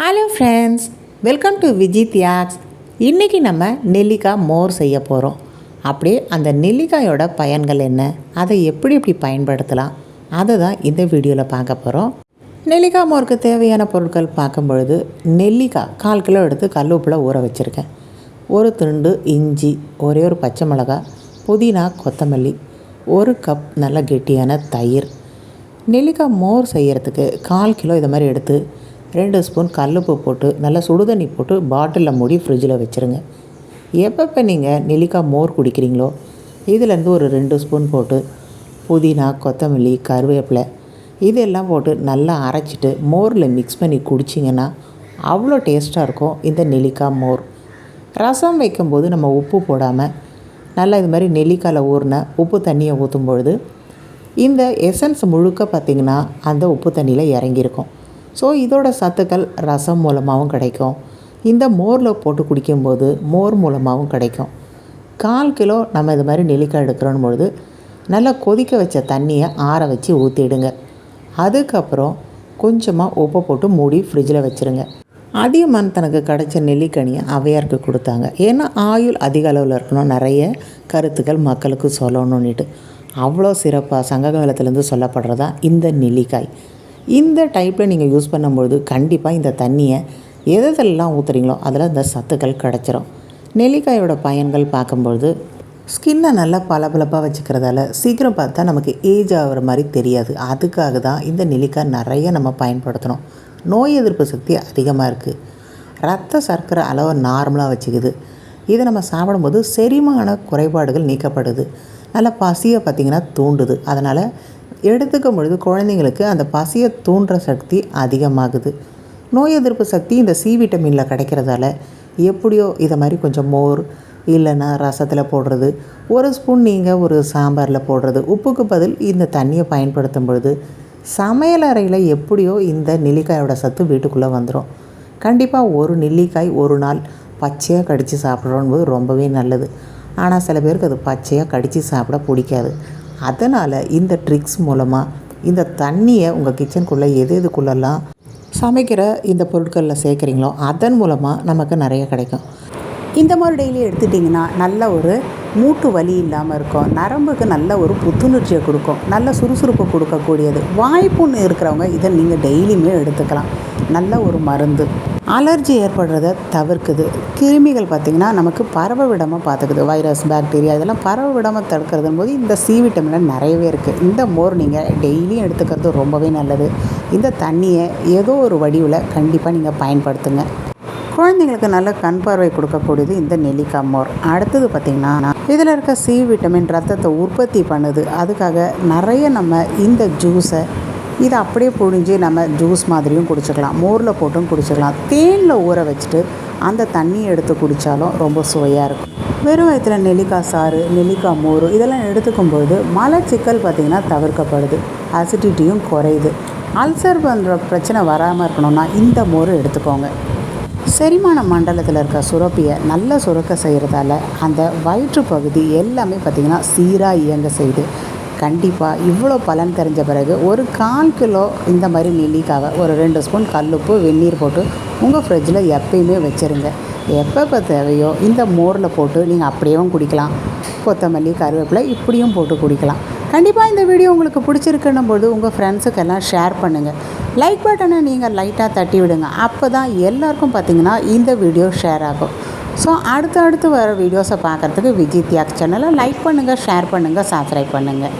Hello friends, welcome to Vijith யாக்ஸ். இன்றைக்கி நம்ம நெல்லிக்காய் மோர் செய்ய போகிறோம். அப்படியே அந்த நெல்லிக்காயோட பயன்கள் என்ன, அதை எப்படி பயன்படுத்தலாம், அதை தான் இந்த வீடியோவில் பார்க்க போகிறோம். நெல்லிக்காய் மோருக்கு தேவையான பொருட்கள் பார்க்கும்பொழுது, நெல்லிக்காய் 1/4 கிலோ எடுத்து கல் உப்பில் ஊற வச்சுருக்கேன். ஒரு துண்டு இஞ்சி, ஒரே ஒரு பச்சை மிளகாய், புதினா, கொத்தமல்லி, 1 கப் நல்ல கெட்டியான தயிர். நெல்லிக்காய் மோர் செய்கிறதுக்கு 1/4 கிலோ இதை மாதிரி எடுத்து 2 ஸ்பூன் கல்லுப்பு போட்டு நல்லா சுடுதண்ணி போட்டு பாட்டிலில் மூடி ஃப்ரிட்ஜில் வச்சுருங்க. எப்பப்போ நீங்கள் நெல்லிக்காய் மோர் குடிக்கிறீங்களோ இதிலேருந்து ஒரு 2 ஸ்பூன் போட்டு புதினா, கொத்தமல்லி, கருவேப்பிலை இதெல்லாம் போட்டு நல்லா அரைச்சிட்டு மோரில் மிக்ஸ் பண்ணி குடிச்சிங்கன்னா அவ்வளோ டேஸ்ட்டாக இருக்கும் இந்த நெல்லிக்காய் மோர். ரசம் வைக்கும்போது நம்ம உப்பு போடாமல் நல்லா இது மாதிரி நெல்லிக்காயில் ஊறின உப்பு தண்ணியை ஊற்றும் பொழுது இந்த எசன்ஸ் முழுக்க பார்த்திங்கன்னா அந்த உப்பு தண்ணியில் இறங்கியிருக்கும். ஸோ இதோட சத்துக்கள் ரசம் மூலமாகவும் கிடைக்கும், இந்த மோரில் போட்டு குடிக்கும்போது மோர் மூலமாகவும் கிடைக்கும். 1/4 கிலோ நம்ம இது மாதிரி நெல்லிக்காய் எடுக்கிறோன்னு பொழுது நல்லா கொதிக்க வச்ச தண்ணியை ஆற வச்சு ஊற்றிடுங்க. அதுக்கப்புறம் கொஞ்சமாக உப்பை போட்டு மூடி ஃப்ரிட்ஜில் வச்சுருங்க. அதிகமான தனக்கு கிடைச்ச நெல்லிக்கனியை அவையாருக்கு கொடுத்தாங்க. ஏன்னா ஆயுள் அதிக அளவில் இருக்கணும், நிறைய கருத்துக்கள் மக்களுக்கு சொல்லணுன்னுட்டு அவ்வளோ சிறப்பாக சங்க காலத்துலேருந்து சொல்லப்படுறதா இந்த நெல்லிக்காய். இந்த டைப்பில் நீங்கள் யூஸ் பண்ணும்பொழுது கண்டிப்பாக இந்த தண்ணியை எதெல்லாம் ஊற்றுறீங்களோ அதில் இந்த சத்துக்கள் கிடச்சிரும். நெல்லிக்காயோட பயன்கள் பார்க்கும்பொழுது ஸ்கின்னை நல்லா பளபளப்பாக வச்சுக்கிறதால சீக்கிரம் பார்த்தா நமக்கு ஏஜ் ஆகிற மாதிரி தெரியாது. அதுக்காக தான் இந்த நெல்லிக்காய் நிறைய நம்ம பயன்படுத்தணும். நோய் எதிர்ப்பு சக்தி அதிகமாக இருக்குது, ரத்த சர்க்கரை அளவை நார்மலாக வச்சுக்குது. இதை நம்ம சாப்பிடும்போது செரிமான குறைபாடுகள் நீக்கப்படுது. நல்லா பசியை பார்த்திங்கன்னா தூண்டுது. அதனால் எடுத்துக்கும் பொழுது குழந்தைங்களுக்கு அந்த பசியை தூண்டுற சக்தி அதிகமாகுது. நோய் எதிர்ப்பு சக்தி இந்த சி விட்டமினில் கிடைக்கிறதால எப்படியோ இதை மாதிரி கொஞ்சம் மோர் இல்லைன்னா ரசத்தில் போடுறது, 1 ஸ்பூன் நீங்கள் ஒரு சாம்பாரில் போடுறது, உப்புக்கு பதில் இந்த தண்ணியை பயன்படுத்தும் பொழுது சமையல் அறையில் எப்படியோ இந்த நெல்லிக்காயோட சத்து வீட்டுக்குள்ளே வந்துடும். கண்டிப்பாக ஒரு நெல்லிக்காய் ஒரு நாள் பச்சையாக கடித்து சாப்பிட்றோன்போது ரொம்பவே நல்லது. ஆனால் சில பேருக்கு அது பச்சையாக கடித்து சாப்பிட பிடிக்காது. அதனால் இந்த ட்ரிக்ஸ் மூலமாக இந்த தண்ணியை உங்கள் கிச்சனுக்குள்ளே எதுக்குள்ளெல்லாம் சமைக்கிற இந்த பொருட்களில் சேர்க்குறீங்களோ அதன் மூலமாக நமக்கு நிறைய கிடைக்கும். இந்த மாதிரி டெய்லி எடுத்துட்டிங்கன்னா நல்ல ஒரு மூட்டு வலி இல்லாமல் இருக்கும், நரம்புக்கு நல்ல ஒரு புத்துணர்ச்சியை கொடுக்கும், நல்ல சுறுசுறுப்பை கொடுக்கக்கூடியது. வாய்ப்புன்னு இருக்கிறவங்க இதை நீங்கள் டெய்லியுமே எடுத்துக்கலாம். நல்ல ஒரு மருந்து, அலர்ஜி ஏற்படுறத தவிர்க்குது. கிருமிகள் பார்த்திங்கன்னா நமக்கு பரவ விடாமல் பார்த்துக்குது. வைரஸ், பாக்டீரியா இதெல்லாம் பரவ விடாமல் தடுக்கிறது போது இந்த சி விட்டமின் நிறையவே இருக்குது. இந்த மோர் நீங்கள் டெய்லியும் எடுத்துக்கிறது ரொம்பவே நல்லது. இந்த தண்ணியை ஏதோ ஒரு வடிவில் கண்டிப்பாக நீங்கள் பயன்படுத்துங்க. குழந்தைங்களுக்கு நல்ல கண் பார்வை கொடுக்கக்கூடியது இந்த நெல்லிக்காய் மோர். அடுத்தது பார்த்திங்கன்னா இதில் இருக்க சி விட்டமின் ரத்தத்தை உற்பத்தி பண்ணுது. அதுக்காக நிறைய நம்ம இந்த ஜூஸை இதை அப்படியே புழிஞ்சு நம்ம ஜூஸ் மாதிரியும் குடிச்சிக்கலாம், மோரில் போட்டும் குடிச்சிக்கலாம். தேனில் ஊற வச்சுட்டு அந்த தண்ணியை எடுத்து குடித்தாலும் ரொம்ப சுவையாக இருக்கும். வெறும் வயிற்றில் நெல்லிக்காய் சாறு, நெல்லிக்காய் மோர் இதெல்லாம் எடுத்துக்கும்பொழுது மலச்சிக்கல் பார்த்திங்கன்னா தவிர்க்கப்படுது, அசிடிட்டியும் குறையுது. அல்சர் பண்ணுற பிரச்சனை வராமல் இருக்கணும்னா இந்த மோர் எடுத்துக்கோங்க. செரிமான மண்டலத்தில் இருக்க சுரப்பியை நல்லா சுரக்க செய்கிறதால அந்த வயிற்று பகுதி எல்லாமே பார்த்திங்கன்னா சீராக இயங்க செய்யுது. கண்டிப்பாக இவ்வளோ பலன் தெரிஞ்ச பிறகு ஒரு 1/4 கிலோ இந்த மாதிரி நெல்லிக்காவை ஒரு 2 ஸ்பூன் கல்லுப்பு வெந்நீர் போட்டு உங்கள் ஃப்ரிட்ஜில் எப்பயுமே வச்சுருங்க. எப்பப்போ தேவையோ இந்த மோரில் போட்டு நீங்கள் அப்படியேவும் குடிக்கலாம், கொத்தமல்லி, கருவேப்பிலை இப்படியும் போட்டு குடிக்கலாம். கண்டிப்பாக இந்த வீடியோ உங்களுக்கு பிடிச்சிருக்குன்னும் போது உங்கள் ஃப்ரெண்ட்ஸுக்கெல்லாம் ஷேர் பண்ணுங்கள். லைக் பட்டனை நீங்கள் லைட்டாக தட்டி விடுங்க. அப்போ தான் எல்லாருக்கும் பார்த்திங்கன்னா இந்த வீடியோ ஷேர் ஆகும். ஸோ அடுத்து வர வீடியோஸை பார்க்குறதுக்கு விஜித் யாக்ஸ் சேனலை லைக் பண்ணுங்கள், ஷேர் பண்ணுங்கள், சப்ஸ்கிரைப் பண்ணுங்கள்.